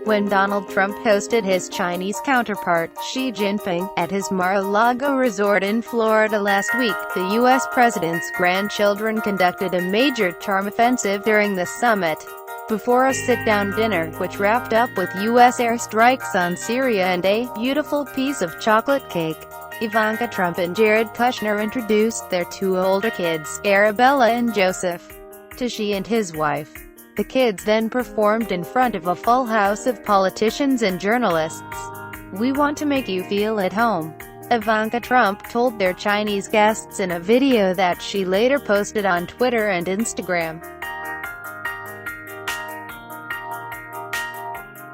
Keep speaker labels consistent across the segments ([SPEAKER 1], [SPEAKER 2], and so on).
[SPEAKER 1] when Donald Trump hosted his Chinese counterpart, Xi Jinping, at his Mar-a-Lago resort in Florida last week. The U.S. president's grandchildren conducted a major charm offensive during the summit, before a sit-down dinner, which wrapped up with U.S. airstrikes on Syria and a beautiful piece of chocolate cake. Ivanka Trump and Jared Kushner introduced their two older kids, Arabella and Joseph, to Xi and his wife. The kids then performed in front of a full house of politicians and journalists. "We want to make you feel at home," Ivanka Trump told their Chinese guests in a video that she later posted on Twitter and Instagram.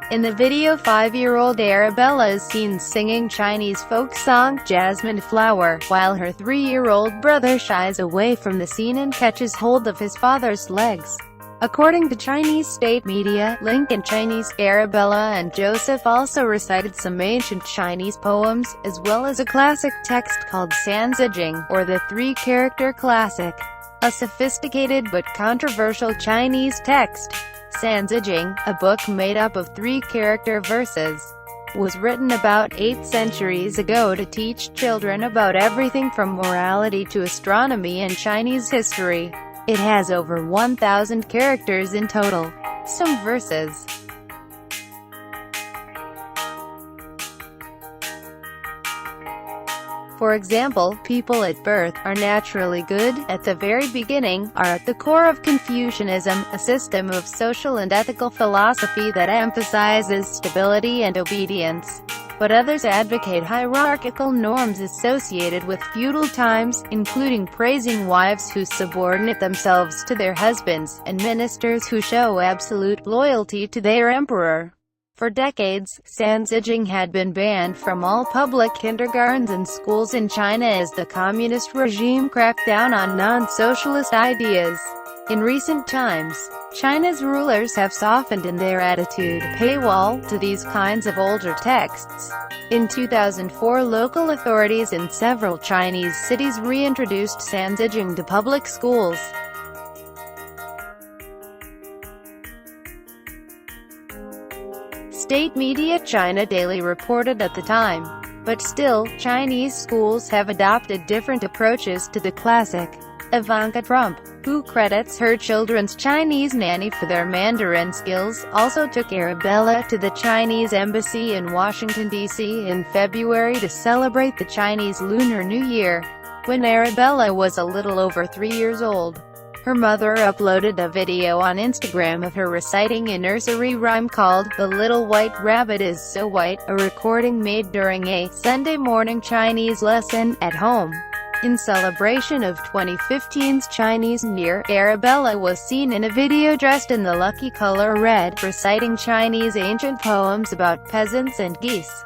[SPEAKER 1] In the video, 5-year-old Arabella is seen singing Chinese folk song, Jasmine Flower, while her 3-year-old brother shies away from the scene and catches hold of his father's legs. According to Chinese state media, Link in Chinese, Arabella and Joseph also recited some ancient Chinese poems, as well as a classic text called Sanzijing, or the three-character classic, a sophisticated but controversial Chinese text. Sanzijing, a book made up of 3-character verses, was written about 8 centuries ago to teach children about everything from morality to astronomy and Chinese history. It has over 1,000 characters in total. Some verses. For example, people at birth are naturally good, at the very beginning, are at the core of Confucianism, a system of social and ethical philosophy that emphasizes stability and obedience. But others advocate hierarchical norms associated with feudal times, including praising wives who subordinate themselves to their husbands, and ministers who show absolute loyalty to their emperor. For decades, Sanzijing had been banned from all public kindergartens and schools in China as the communist regime cracked down on non-socialist ideas. In recent times, China's rulers have softened in their attitude, paywall, to these kinds of older texts. In 2004, local authorities in several Chinese cities reintroduced Sanzijing to public schools. State media China Daily reported at the time. But still, Chinese schools have adopted different approaches to the classic. Ivanka Trump, who credits her children's Chinese nanny for their Mandarin skills, also took Arabella to the Chinese embassy in Washington, D.C. in February to celebrate the Chinese Lunar New Year, when Arabella was a little over 3 years old. Her mother uploaded a video on Instagram of her reciting a nursery rhyme called "The Little White Rabbit Is So White," a recording made during a Sunday morning Chinese lesson at home. In celebration of 2015's Chinese New Year, Arabella was seen in a video dressed in the lucky color red, reciting Chinese ancient poems about peasants and geese.